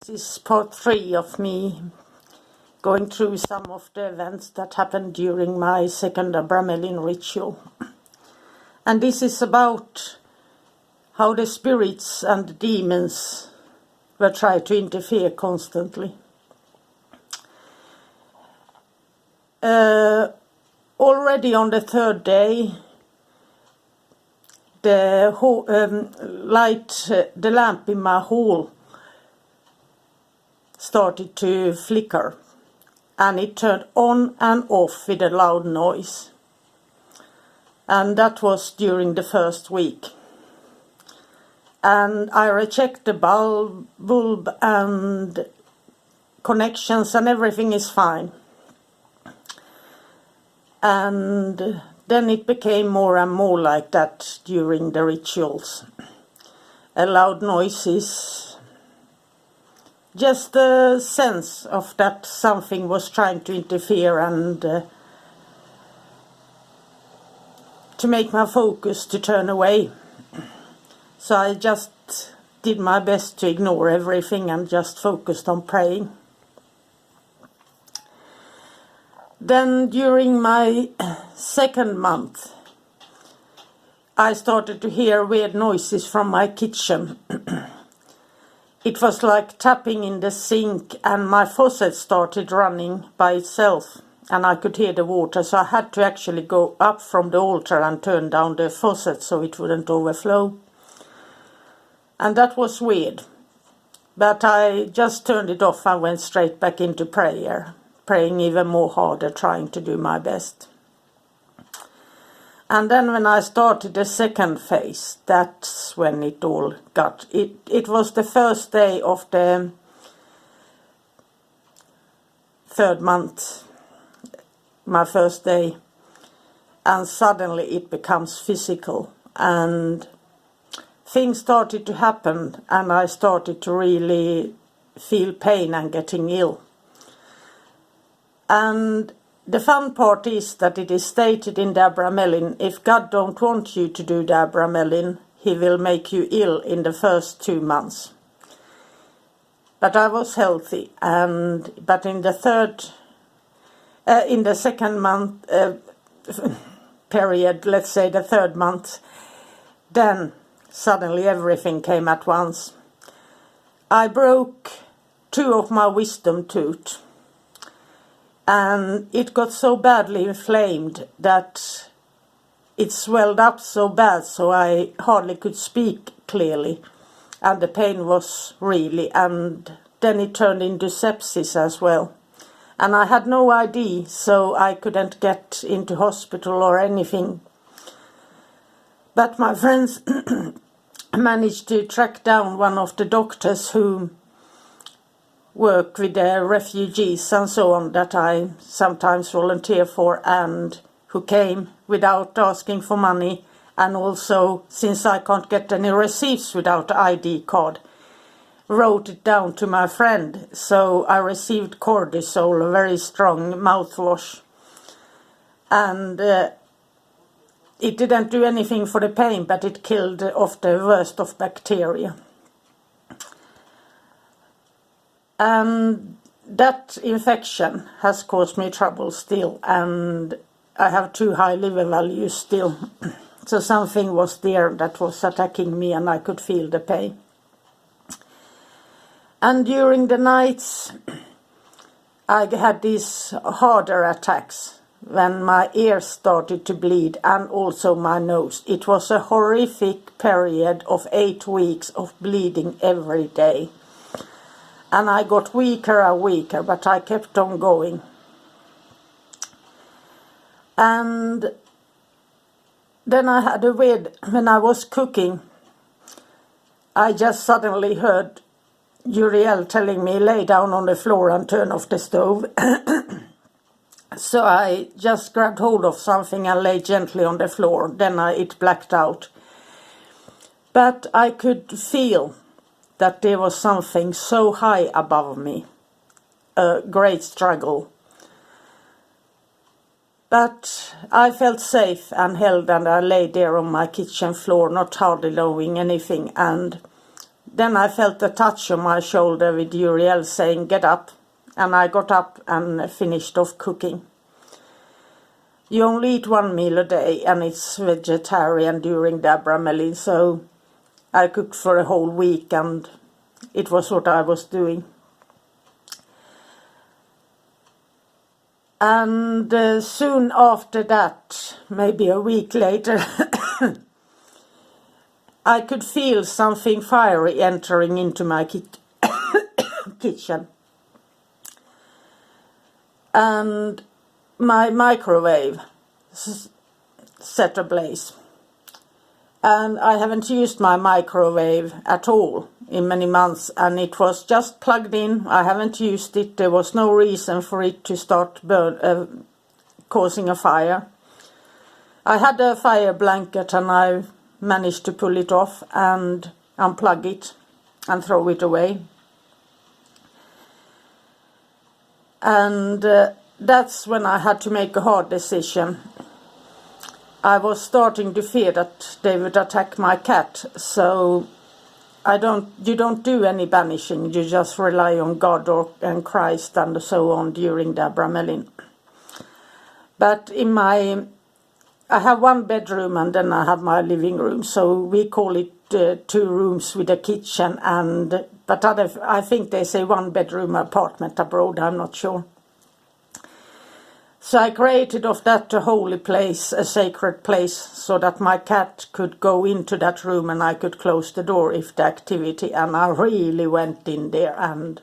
This is part 3 of me going through some of the events that happened during my second Abramelin ritual. And this is about how the spirits and the demons were trying to interfere constantly. Already on the third day, the lamp in my hall started to flicker, and it turned on and off with a loud noise. And that was during the first week. And I rechecked the bulb and connections, and everything is fine. And then it became more and more like that during the rituals. A loud noises, just the sense of that something was trying to interfere and to make my focus to turn away. So I just did my best to ignore everything and just focused on praying. Then during my second month, I started to hear weird noises from my kitchen. It was like tapping in the sink, and my faucet started running by itself, and I could hear the water, so I had to actually go up from the altar and turn down the faucet so it wouldn't overflow. And that was weird, but I just turned it off and went straight back into prayer, praying even more harder, trying to do my best. And then when I started the second phase, that's when it all got... It was the first day of the third month, my first day, and suddenly it becomes physical, and things started to happen, and I started to really feel pain and getting ill. And the fun part is that it is stated in the Abramelin, if God don't want you to do the Abramelin, he will make you ill in the first 2 months. But I was healthy, but in the second month period, let's say the third month, then suddenly everything came at once. I broke 2 of my wisdom teeth. And it got so badly inflamed that it swelled up so bad so I hardly could speak clearly. And the pain was really, and then it turned into sepsis as well. And I had no ID, so I couldn't get into hospital or anything. But my friends managed to track down one of the doctors who work with the refugees and so on that I sometimes volunteer for, and who came without asking for money, and also, since I can't get any receipts without ID card, wrote it down to my friend. So I received cortisol, a very strong mouthwash, and it didn't do anything for the pain, but it killed off the worst of bacteria. And that infection has caused me trouble still, and I have 2 high liver values still. So something was there that was attacking me, and I could feel the pain. And during the nights, I had these harder attacks when my ears started to bleed, and also my nose. It was a horrific period of 8 weeks of bleeding every day. And I got weaker and weaker, but I kept on going. And then I had a weird... When I was cooking, I just suddenly heard Uriel telling me, lay down on the floor and turn off the stove. So I just grabbed hold of something and lay gently on the floor. Then it blacked out. But I could feel that there was something so high above me, a great struggle. But I felt safe and held, and I lay there on my kitchen floor, not hardly knowing anything, and then I felt a touch on my shoulder with Uriel saying, "Get up." And I got up and finished off cooking. You only eat one meal a day, and it's vegetarian during the Abramelin, so I cooked for a whole week, and it was what I was doing. And soon after that, maybe a week later, I could feel something fiery entering into my kitchen. And my microwave set ablaze. And I haven't used my microwave at all in many months, and it was just plugged in. I haven't used it. There was no reason for it to start causing a fire. I had a fire blanket, and I managed to pull it off and unplug it and throw it away. And that's when I had to make a hard decision. I was starting to fear that they would attack my cat, so you don't do any banishing, you just rely on God and Christ and so on during the Abramelin. But I have one bedroom and then I have my living room, so we call it 2 rooms with a kitchen, but I think they say 1 bedroom apartment abroad, I'm not sure. So I created of that a holy place, a sacred place, so that my cat could go into that room and I could close the door if the activity, and I really went in there and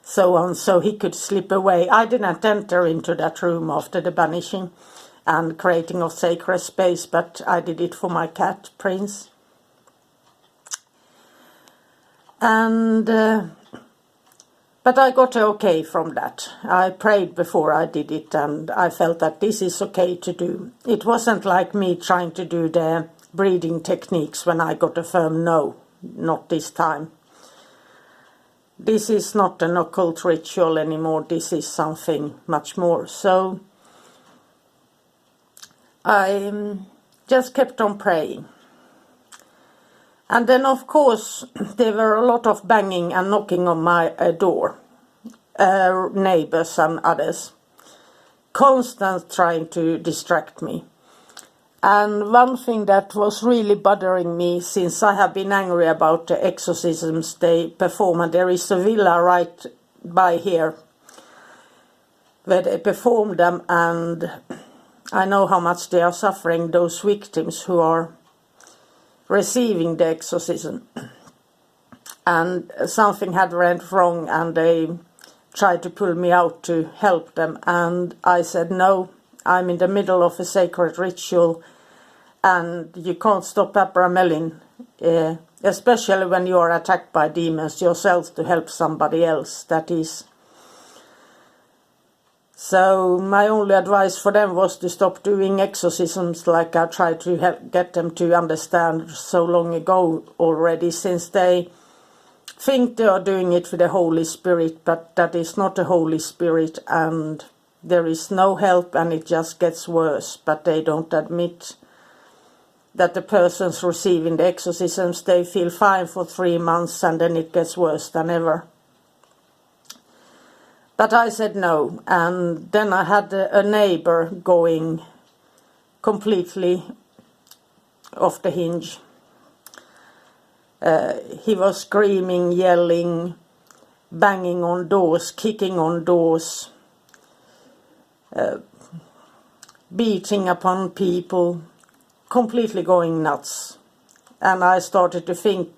so on, so he could slip away. I didn't enter into that room after the banishing and creating of sacred space, but I did it for my cat, Prince. And but I got okay from that. I prayed before I did it, and I felt that this is okay to do. It wasn't like me trying to do the breeding techniques when I got a firm no, not this time. This is not an occult ritual anymore, this is something much more. So I just kept on praying. And then, of course, there were a lot of banging and knocking on my door. Neighbors and others. Constant trying to distract me. And one thing that was really bothering me, since I have been angry about the exorcisms they perform, and there is a villa right by here where they perform them, and I know how much they are suffering, those victims who are receiving the exorcism. And something had went wrong and they tried to pull me out to help them, and I said no, I'm in the middle of a sacred ritual and you can't stop Abramelin, especially when you are attacked by demons yourself, to help somebody else, that is. So my only advice for them was to stop doing exorcisms like I tried to get them to understand so long ago already, since they think they are doing it with the Holy Spirit, but that is not the Holy Spirit, and there is no help and it just gets worse. But they don't admit that the persons receiving the exorcisms, they feel fine for 3 months and then it gets worse than ever. But I said no, and then I had a neighbor going completely off the hinge. He was screaming, yelling, banging on doors, kicking on doors, beating upon people, completely going nuts. And I started to think,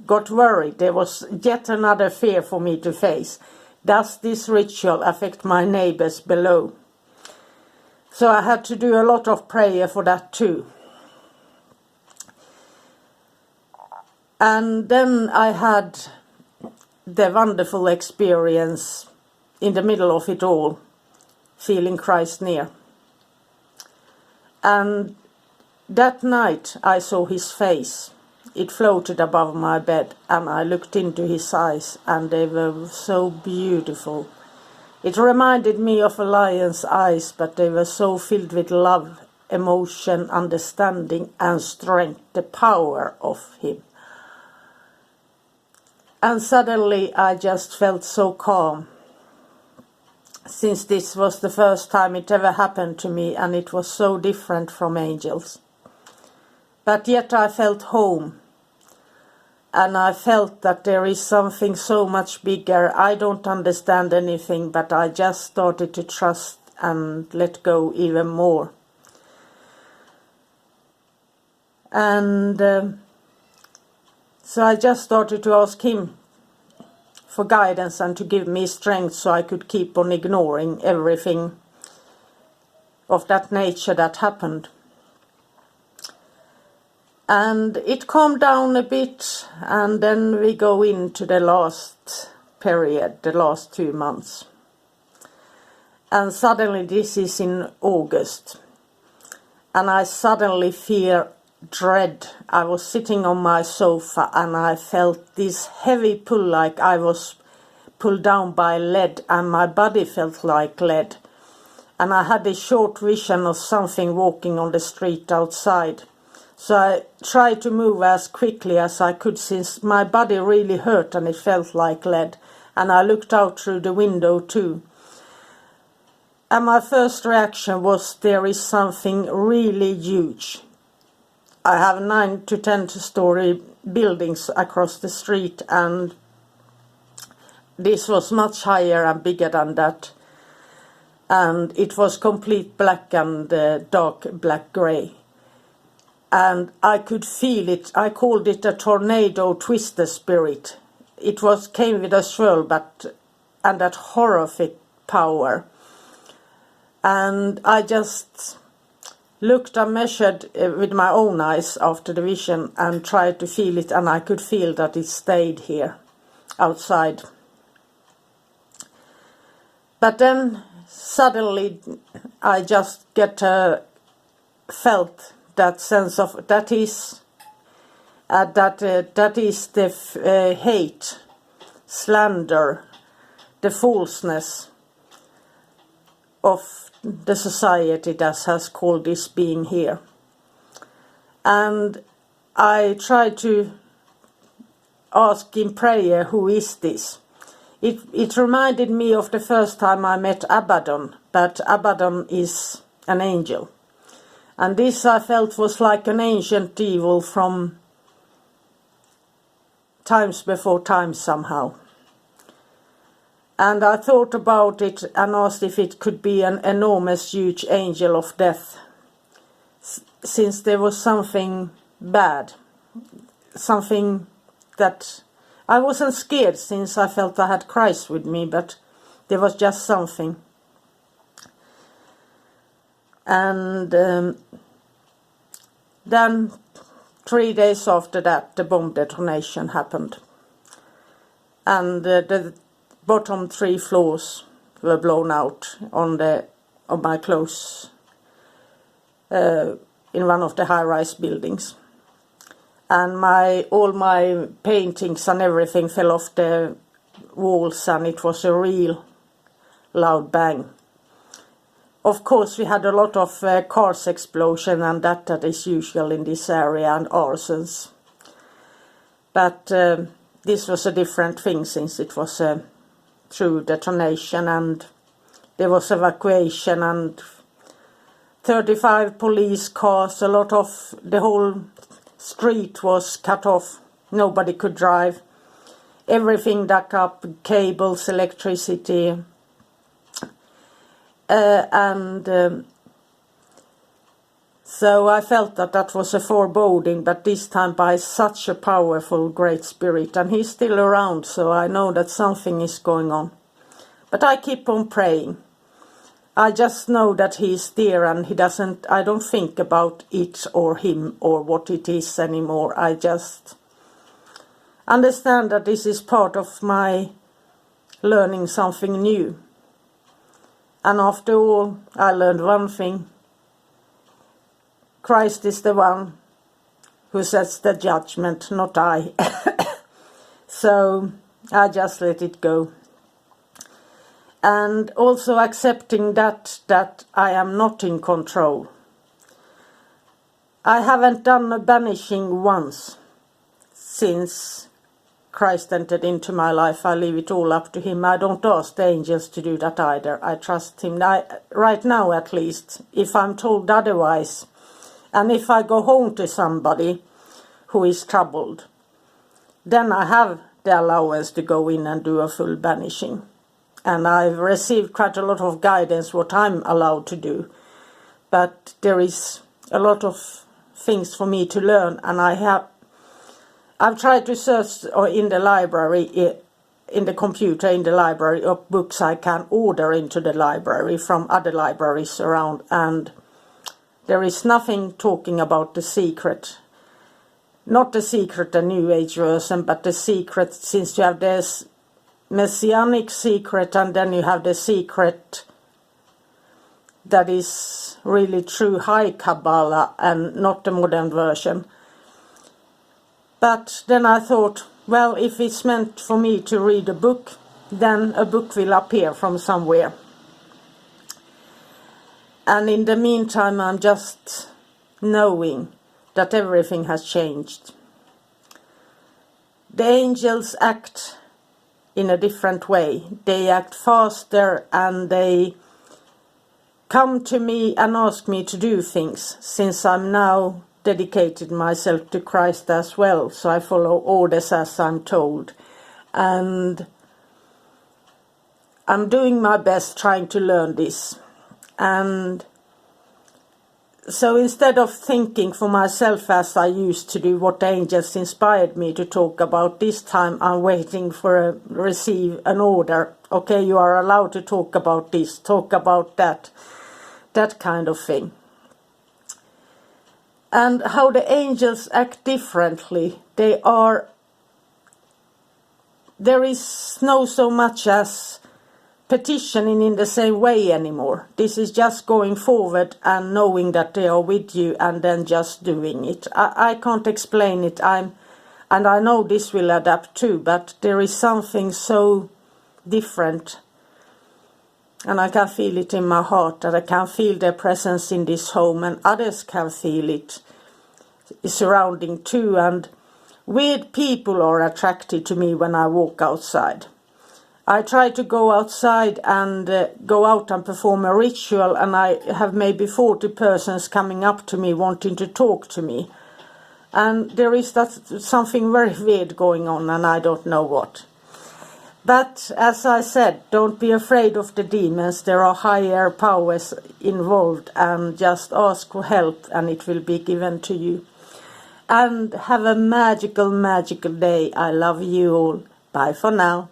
got worried. There was yet another fear for me to face. Does this ritual affect my neighbors below? So I had to do a lot of prayer for that too. And then I had the wonderful experience in the middle of it all, feeling Christ near. And that night I saw his face. It floated above my bed, and I looked into his eyes, and they were so beautiful. It reminded me of a lion's eyes, but they were so filled with love, emotion, understanding, and strength, the power of him. And suddenly I just felt so calm, since this was the first time it ever happened to me, and it was so different from angels. But yet I felt home, and I felt that there is something so much bigger. I don't understand anything, but I just started to trust and let go even more. And so I just started to ask him for guidance and to give me strength so I could keep on ignoring everything of that nature that happened. And it calmed down a bit, and then we go into the last period, the last 2 months. And suddenly, this is in August, and I suddenly feel dread. I was sitting on my sofa and I felt this heavy pull, like I was pulled down by lead, and my body felt like lead. And I had a short vision of something walking on the street outside. So I tried to move as quickly as I could, since my body really hurt and it felt like lead. And I looked out through the window too. And my first reaction was, there is something really huge. I have 9 to 10-story buildings across the street, and this was much higher and bigger than that. And it was complete black and dark black grey. And I could feel it. I called it a tornado twister spirit. It came with a swirl, and that horrific power. And I just looked and measured with my own eyes after the vision and tried to feel it, and I could feel that it stayed here outside. But then suddenly I just felt that sense of that is the hate, slander, the falseness of the society that has called this being here. And I tried to ask in prayer, who is this? It reminded me of the first time I met Abaddon, but Abaddon is an angel. And this I felt was like an ancient evil from times before time somehow. And I thought about it and asked if it could be an enormous, huge angel of death, since there was something bad, something that I wasn't scared, since I felt I had Christ with me, but there was just something. And then 3 days after that, the bomb detonation happened. And the bottom 3 floors were blown out on my clothes in one of the high-rise buildings. And all my paintings and everything fell off the walls, and it was a real loud bang. Of course, we had a lot of cars explosion, and that is usual in this area, and arsons. But this was a different thing, since it was a true detonation, and there was evacuation, and 35 police cars, the whole street was cut off. Nobody could drive. Everything dug up, cables, electricity. So I felt that was a foreboding, but this time by such a powerful Great Spirit. And he's still around, so I know that something is going on. But I keep on praying. I just know that he's there, and I don't think about it or him or what it is anymore. I just understand that this is part of my learning something new. And after all, I learned one thing. Christ is the one who sets the judgment, not I. So I just let it go. And also accepting that I am not in control. I haven't done a banishing once since Christ entered into my life, I leave it all up to him. I don't ask the angels to do that either. I trust him. Right now, at least, if I'm told otherwise, and if I go home to somebody who is troubled, then I have the allowance to go in and do a full banishing. And I've received quite a lot of guidance what I'm allowed to do. But there is a lot of things for me to learn, and I've tried to search in the library, in the computer in the library, of books I can order into the library from other libraries around, and there is nothing talking about the secret. Not the secret, the New Age version, but the secret, since you have this Messianic secret, and then you have the secret that is really true high Kabbalah and not the modern version. But then I thought, well, if it's meant for me to read a book, then a book will appear from somewhere. And in the meantime, I'm just knowing that everything has changed. The angels act in a different way. They act faster, and they come to me and ask me to do things, since I'm now dedicated myself to Christ as well, so I follow orders as I'm told. And I'm doing my best trying to learn this. And so instead of thinking for myself as I used to do what the angels inspired me to talk about, this time I'm waiting for receive an order. Okay, you are allowed to talk about this, talk about that kind of thing. And how the angels act differently. There is no so much as petitioning in the same way anymore. This is just going forward and knowing that they are with you and then just doing it. I can't explain it. And I know this will adapt too, but there is something so different. And I can feel it in my heart, that I can feel their presence in this home, and others can feel it surrounding too. And weird people are attracted to me when I walk outside. I try to go outside and go out and perform a ritual, and I have maybe 40 persons coming up to me wanting to talk to me. And there is something very weird going on, and I don't know what. But as I said, don't be afraid of the demons. There are higher powers involved, and just ask for help and it will be given to you. And have a magical, magical day. I love you all. Bye for now.